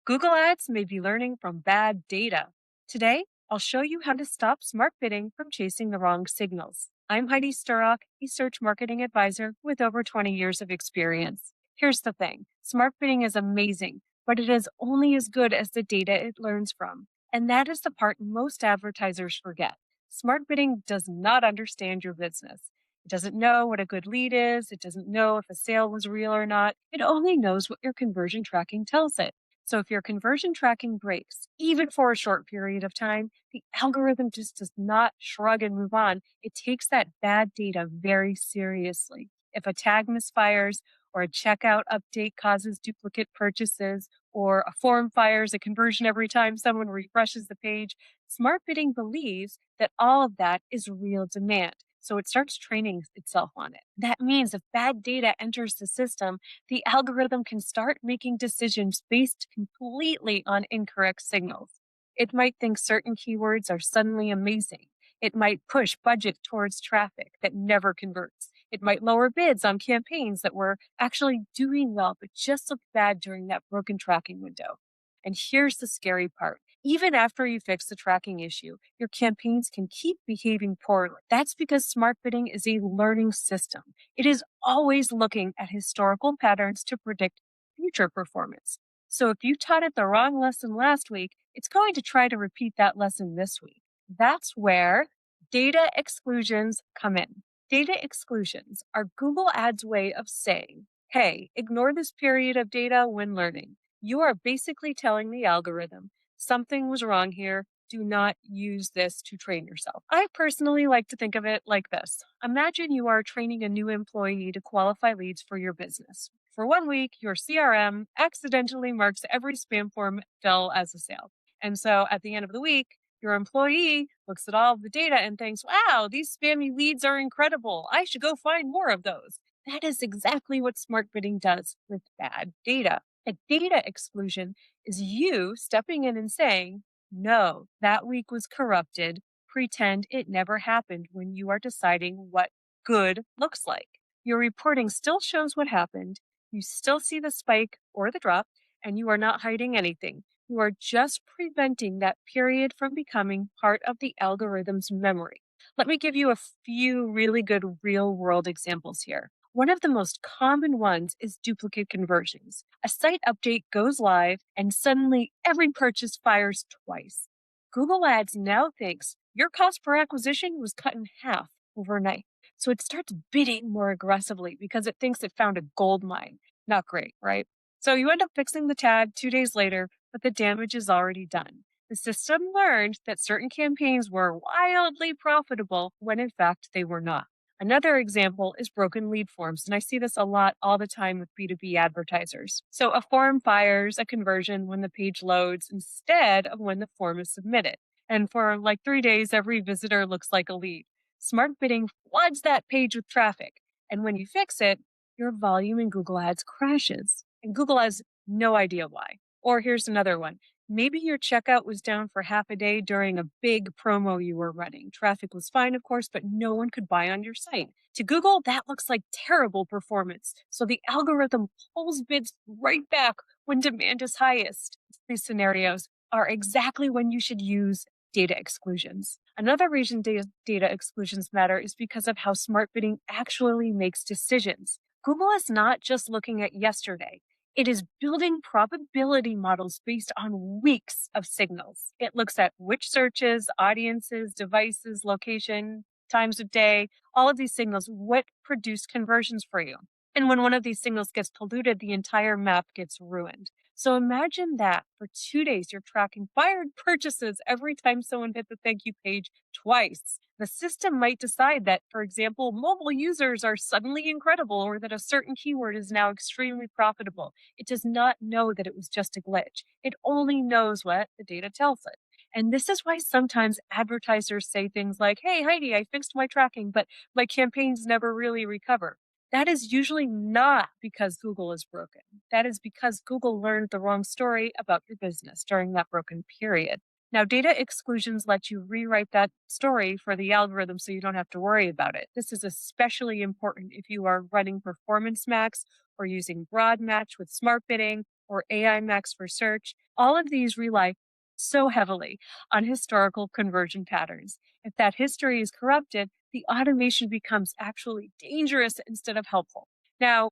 Google Ads may be learning from bad data. Today, I'll show you how to stop smart bidding from chasing the wrong signals. I'm Heidi Sturrock, a search marketing advisor with over 20 years of experience. Here's the thing, smart bidding is amazing, but it is only as good as the data it learns from. And that is the part most advertisers forget. Smart bidding does not understand your business. It doesn't know what a good lead is. It doesn't know if a sale was real or not. It only knows what your conversion tracking tells it. So if your conversion tracking breaks, even for a short period of time, the algorithm just does not shrug and move on. It takes that bad data very seriously. If a tag misfires or a checkout update causes duplicate purchases or a form fires a conversion every time someone refreshes the page, smart bidding believes that all of that is real demand. So it starts training itself on it. That means if bad data enters the system, the algorithm can start making decisions based completely on incorrect signals. It might think certain keywords are suddenly amazing. It might push budget towards traffic that never converts. It might lower bids on campaigns that were actually doing well, but just looked bad during that broken tracking window. And here's the scary part. Even after you fix the tracking issue, your campaigns can keep behaving poorly. That's because smart bidding is a learning system. It is always looking at historical patterns to predict future performance. So if you taught it the wrong lesson last week, it's going to try to repeat that lesson this week. That's where data exclusions come in. Data exclusions are Google Ads' way of saying, hey, ignore this period of data when learning. You are basically telling the algorithm something was wrong here. Do not use this to train yourself. I personally like to think of it like this. Imagine you are training a new employee to qualify leads for your business. For 1 week, your CRM accidentally marks every spam form fill as a sale. And so at the end of the week, your employee looks at all of the data and thinks, wow, these spammy leads are incredible. I should go find more of those. That is exactly what smart bidding does with bad data. A data exclusion is you stepping in and saying, no, that week was corrupted. Pretend it never happened when you are deciding what good looks like. Your reporting still shows what happened. You still see the spike or the drop, and you are not hiding anything. You are just preventing that period from becoming part of the algorithm's memory. Let me give you a few really good real world examples here. One of the most common ones is duplicate conversions. A site update goes live and suddenly every purchase fires twice. Google Ads now thinks your cost per acquisition was cut in half overnight. So it starts bidding more aggressively because it thinks it found a gold mine. Not great, right? So you end up fixing the tag 2 days later, but the damage is already done. The system learned that certain campaigns were wildly profitable when in fact they were not. Another example is broken lead forms, and I see this a lot all the time with B2B advertisers. So a form fires a conversion when the page loads instead of when the form is submitted. And for like 3 days, every visitor looks like a lead. Smart bidding floods that page with traffic. And when you fix it, your volume in Google Ads crashes. And Google has no idea why. Or here's another one. Maybe your checkout was down for half a day during a big promo you were running. Traffic was fine, of course, but no one could buy on your site. To Google, that looks like terrible performance. So the algorithm pulls bids right back when demand is highest. These scenarios are exactly when you should use data exclusions. Another reason data exclusions matter is because of how smart bidding actually makes decisions. Google is not just looking at yesterday. It is building probability models based on weeks of signals. It looks at which searches, audiences, devices, location, times of day, all of these signals, what produce conversions for you. And when one of these signals gets polluted, the entire map gets ruined. So imagine that for 2 days, you're tracking fired purchases every time someone hit the thank you page twice. The system might decide that, for example, mobile users are suddenly incredible or that a certain keyword is now extremely profitable. It does not know that it was just a glitch. It only knows what the data tells it. And this is why sometimes advertisers say things like, hey, Heidi, I fixed my tracking, but my campaigns never really recover. That is usually not because Google is broken. That is because Google learned the wrong story about your business during that broken period. Now, data exclusions let you rewrite that story for the algorithm so you don't have to worry about it. This is especially important if you are running Performance Max or using Broad Match with smart bidding or AI Max for search, all of these rely so heavily on historical conversion patterns. If that history is corrupted, the automation becomes actually dangerous instead of helpful. Now,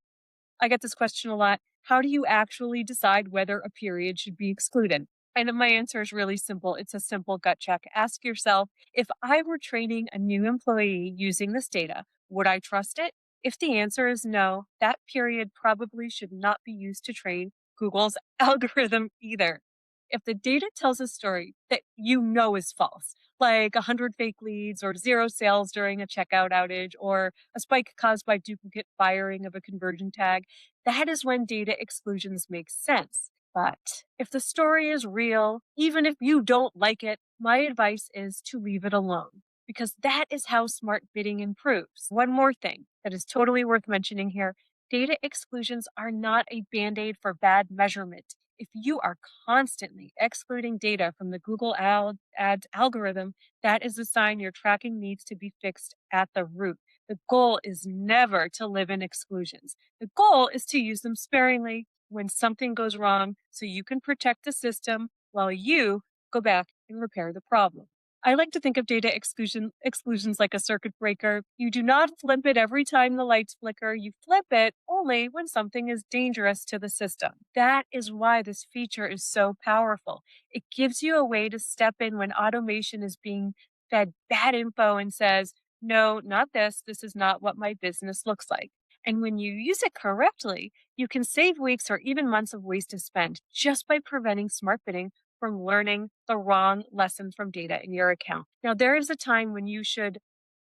I get this question a lot. How do you actually decide whether a period should be excluded? And my answer is really simple. It's a simple gut check. Ask yourself, if I were training a new employee using this data, would I trust it? If the answer is no, that period probably should not be used to train Google's algorithm either. If the data tells a story that you know is false, like 100 fake leads or zero sales during a checkout outage or a spike caused by duplicate firing of a conversion tag, that is when data exclusions make sense. But if the story is real, even if you don't like it, my advice is to leave it alone because that is how smart bidding improves. One more thing that is totally worth mentioning here: data exclusions are not a band aid for bad measurement. If you are constantly excluding data from the Google Ads algorithm, that is a sign your tracking needs to be fixed at the root. The goal is never to live in exclusions. The goal is to use them sparingly when something goes wrong so you can protect the system while you go back and repair the problem. I like to think of data exclusions like a circuit breaker. You do not flip it every time the lights flicker. You flip it only when something is dangerous to the system. That is why this feature is so powerful. It gives you a way to step in when automation is being fed bad info and says, no, not this. This is not what my business looks like. And when you use it correctly, you can save weeks or even months of wasted spend just by preventing smart bidding from learning the wrong lesson from data in your account. Now, there is a time when you should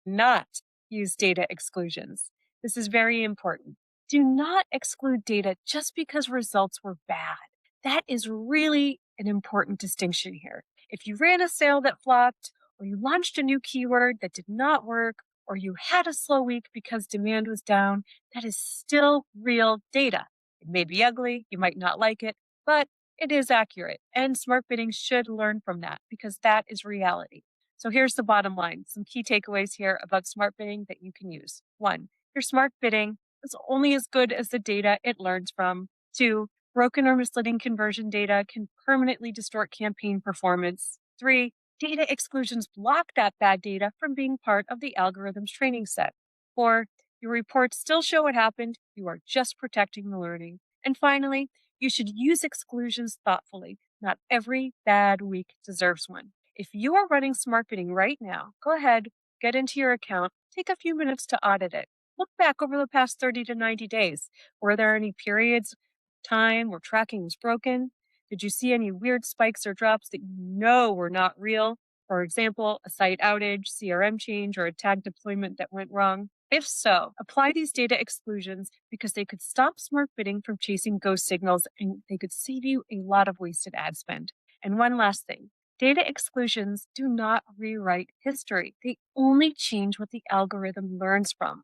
not use data exclusions. This is very important. Do not exclude data just because results were bad. That is really an important distinction here. If you ran a sale that flopped, or you launched a new keyword that did not work, or you had a slow week because demand was down, that is still real data. It may be ugly, you might not like it, but it is accurate, and smart bidding should learn from that because that is reality. So here's the bottom line: some key takeaways here about smart bidding that you can use. One, your smart bidding is only as good as the data it learns from. Two, broken or misleading conversion data can permanently distort campaign performance. Three, data exclusions block that bad data from being part of the algorithm's training set. Four, your reports still show what happened. You are just protecting the learning. And finally, you should use exclusions thoughtfully. Not every bad week deserves one. If you are running smart bidding right now, go ahead, get into your account, take a few minutes to audit it. Look back over the past 30 to 90 days. Were there any periods, time where tracking was broken? Did you see any weird spikes or drops that you know were not real? For example, a site outage, CRM change, or a tag deployment that went wrong? If so, apply these data exclusions because they could stop smart bidding from chasing ghost signals and they could save you a lot of wasted ad spend. And one last thing: data exclusions do not rewrite history, they only change what the algorithm learns from.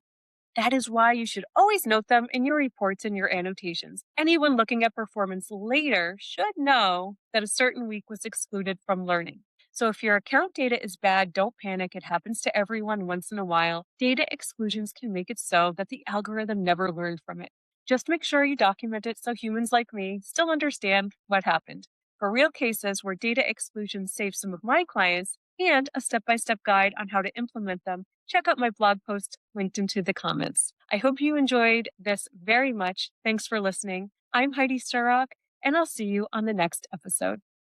That is why you should always note them in your reports and your annotations. Anyone looking at performance later should know that a certain week was excluded from learning. So if your account data is bad, don't panic. It happens to everyone once in a while. Data exclusions can make it so that the algorithm never learned from it. Just make sure you document it so humans like me still understand what happened. For real cases where data exclusions saved some of my clients and a step-by-step guide on how to implement them, check out my blog post linked into the comments. I hope you enjoyed this very much. Thanks for listening. I'm Heidi Sturrock, and I'll see you on the next episode.